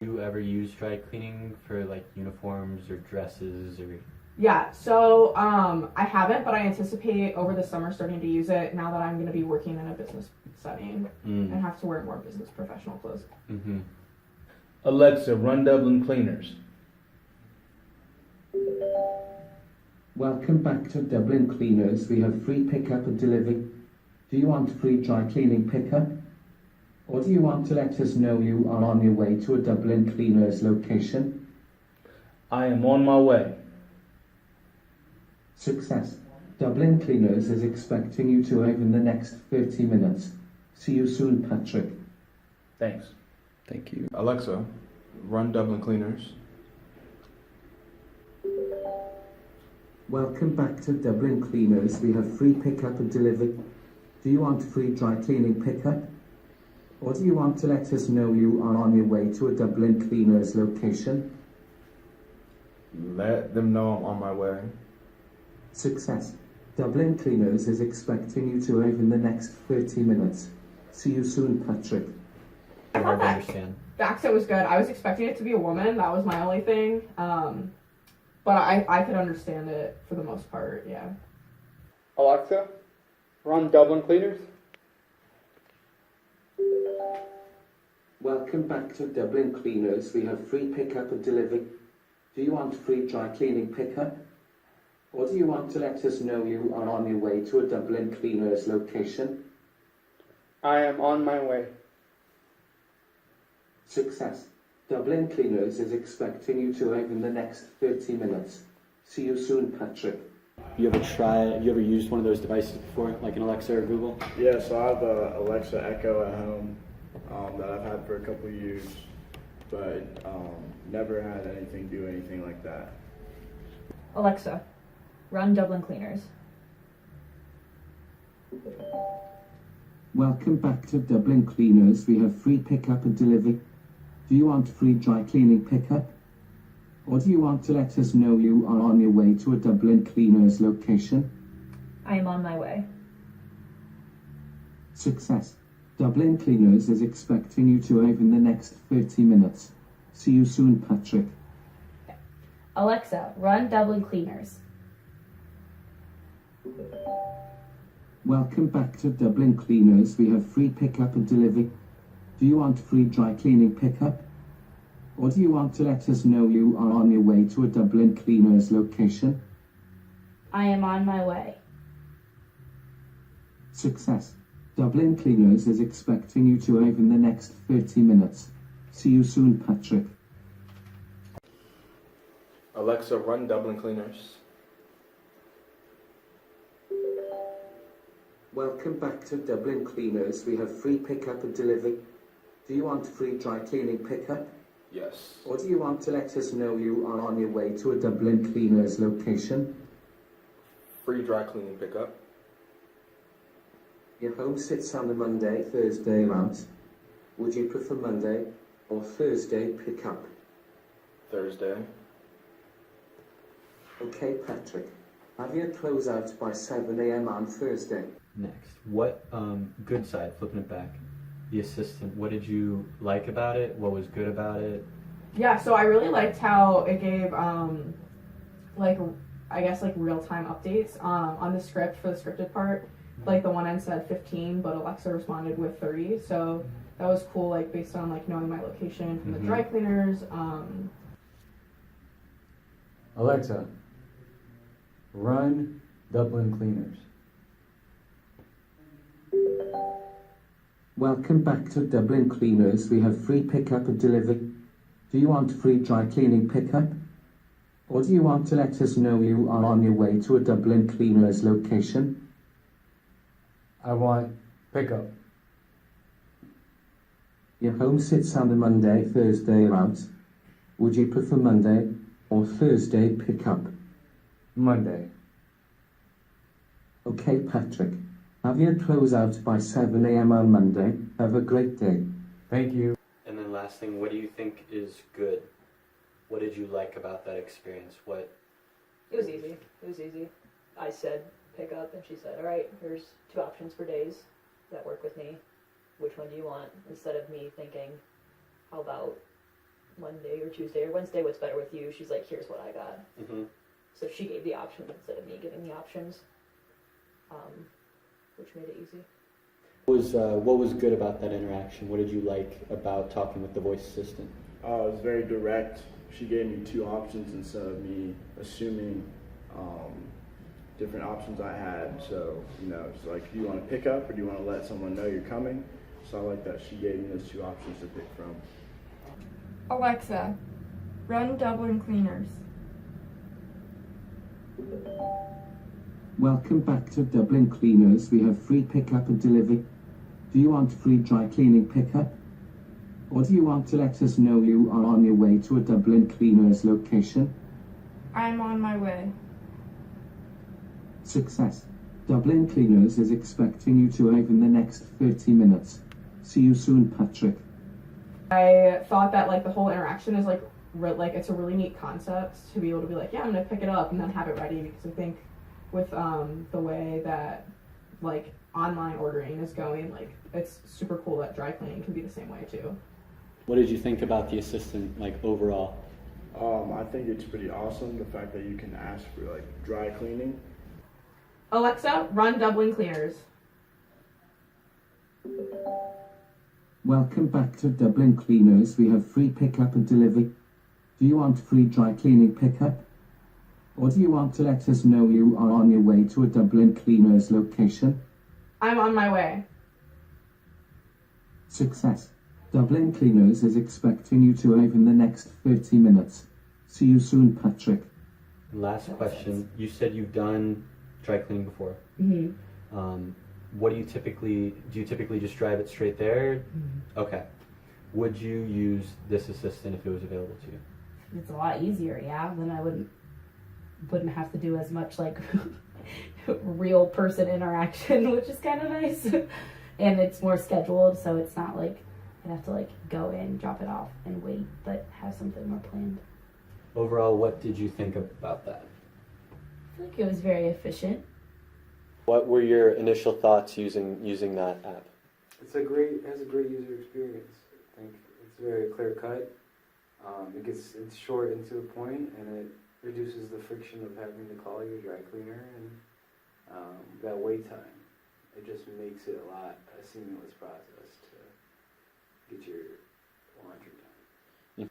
Do you ever use dry cleaning for like uniforms or dresses or? Yeah, so I haven't, but I anticipate over the summer starting to use it now that I'm going to be working in a business setting and have to wear more business professional clothes. Mm-hmm. Alexa, run Dublin Cleaners. Welcome back to Dublin Cleaners. We have free pickup and delivery. Do you want free dry cleaning pickup? Or do you want to let us know you are on your way to a Dublin Cleaners location? I am on my way. Success. Dublin Cleaners is expecting you to arrive in the next 30 minutes. See you soon, Patrick. Thanks. Thank you. Alexa, run Dublin Cleaners. Welcome back to Dublin Cleaners. We have free pickup and delivery. Do you want free dry cleaning pickup? Or do you want to let us know you are on your way to a Dublin Cleaners location? Let them know I'm on my way. Success. Dublin Cleaners is expecting you to arrive in the next 30 minutes. See you soon, Patrick. Hard to understand. The accent was good. I was expecting it to be a woman. That was my only thing. But I could understand it for the most part, yeah. Alexa, run Dublin Cleaners. Welcome back to Dublin Cleaners. We have free pickup and delivery. Do you want free dry cleaning pickup? Or do you want to let us know you are on your way to a Dublin Cleaners location? I am on my way. Success. Dublin Cleaners is expecting you to arrive in the next 30 minutes. See you soon, Patrick. You ever used one of those devices before, like an Alexa or Google? Yeah, so I have the Alexa Echo at home that I've had for a couple of years, but never had anything do anything like that. Alexa, run Dublin Cleaners. Welcome back to Dublin Cleaners. We have free pickup and delivery. Do you want free dry cleaning pickup? Or do you want to let us know you are on your way to a Dublin Cleaners location? I am on my way. Success. Dublin Cleaners is expecting you to arrive in the next 30 minutes. See you soon, Patrick. Alexa, run Dublin Cleaners. Welcome back to Dublin Cleaners. We have free pickup and delivery. Do you want free dry cleaning pickup? Or do you want to let us know you are on your way to a Dublin Cleaners location? I am on my way. Success. Dublin Cleaners is expecting you to arrive in the next 30 minutes. See you soon, Patrick. Alexa, run Dublin Cleaners. Welcome back to Dublin Cleaners. We have free pickup and delivery. Do you want free dry cleaning pickup? Yes. Or do you want to let us know you are on your way to a Dublin Cleaners location? Free dry cleaning pickup. Your home sits on a Monday, Thursday route. Would you prefer Monday or Thursday pickup? Thursday. Okay, Patrick. Have your clothes out by 7 a.m. on Thursday. Next, what good side? Flipping it back. The assistant. What did you like about it? What was good about it? Yeah, so I really liked how it gave like real-time updates on the script for the scripted part. Like the one end said 15, but Alexa responded with 30. So that was cool, like based on like knowing my location from the dry cleaners. Alexa, run Dublin Cleaners. Welcome back to Dublin Cleaners. We have free pickup and delivery. Do you want free dry cleaning pickup? Or do you want to let us know you are on your way to a Dublin Cleaners location? I want pickup. Your home sits on a Monday, Thursday route. Would you prefer Monday or Thursday pickup? Monday. Okay, Patrick. Have your clothes out by 7 a.m. on Monday. Have a great day. Thank you. And then last thing, what do you think is good? What did you like about that experience? What? It was easy. I said pick up, and she said, all right, here's 2 options for days that work with me. Which one do you want? Instead of me thinking, how about Monday or Tuesday or Wednesday, what's better with you? She's like, here's what I got. Mm-hmm. So she gave the options instead of me giving the options, which made it easy. What was good about that interaction? What did you like about talking with the voice assistant? It was very direct. She gave me 2 options instead of me assuming different options I had. So, it's like, do you want to pick up or do you want to let someone know you're coming? So I like that she gave me those 2 options to pick from. Alexa, run Dublin Cleaners. Welcome back to Dublin Cleaners. We have free pickup and delivery. Do you want free dry cleaning pickup? Or do you want to let us know you are on your way to a Dublin Cleaners location? I'm on my way. Success. Dublin Cleaners is expecting you to arrive in the next 30 minutes. See you soon, Patrick. I thought that like the whole interaction is like it's a really neat concept to be able to be like, yeah, I'm gonna pick it up and then have it ready, because I think with the way that like online ordering is going, like it's super cool that dry cleaning can be the same way too. What did you think about the assistant, like overall? I think it's pretty awesome, the fact that you can ask for like dry cleaning. Alexa, run Dublin Cleaners. Welcome back to Dublin Cleaners. We have free pickup and delivery. Do you want free dry cleaning pickup? Or do you want to let us know you are on your way to a Dublin Cleaners location? I'm on my way. Success. Dublin Cleaners is expecting you to arrive in the next 30 minutes. See you soon, Patrick. Last question. You said you've done dry cleaning before. Mm-hmm. What do you typically just drive it straight there? Mm-hmm. Okay. Would you use this assistant if it was available to you? It's a lot easier, yeah. Then I wouldn't have to do as much like real person interaction, which is kind of nice. And it's more scheduled, so it's not like I'd have to like go in, drop it off, and wait, but have something more planned. Overall, what did you think about that? I feel like it was very efficient. What were your initial thoughts using that app? It has a great user experience. I think it's very clear cut. It's short and to the point, and it reduces the friction of having to call your dry cleaner and that wait time. It just makes it a seamless process to get your laundry done.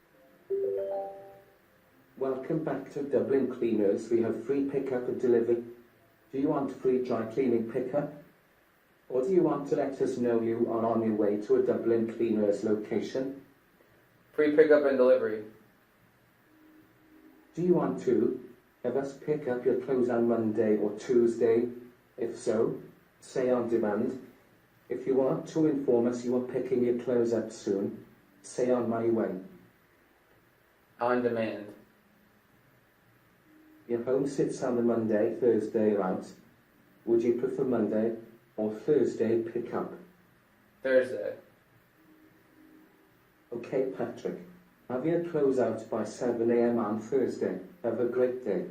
Welcome back to Dublin Cleaners. We have free pickup and delivery. Do you want free dry cleaning pickup? Or do you want to let us know you are on your way to a Dublin Cleaners location? Free pickup and delivery. Do you want to have us pick up your clothes on Monday or Tuesday? If so, say on demand. If you want to inform us you are picking your clothes up soon, say on my way. On demand. Your home sits on the Monday, Thursday route. Would you prefer Monday or Thursday pickup? Thursday. Okay, Patrick. Have your clothes out by 7 a.m. on Thursday. Have a great day.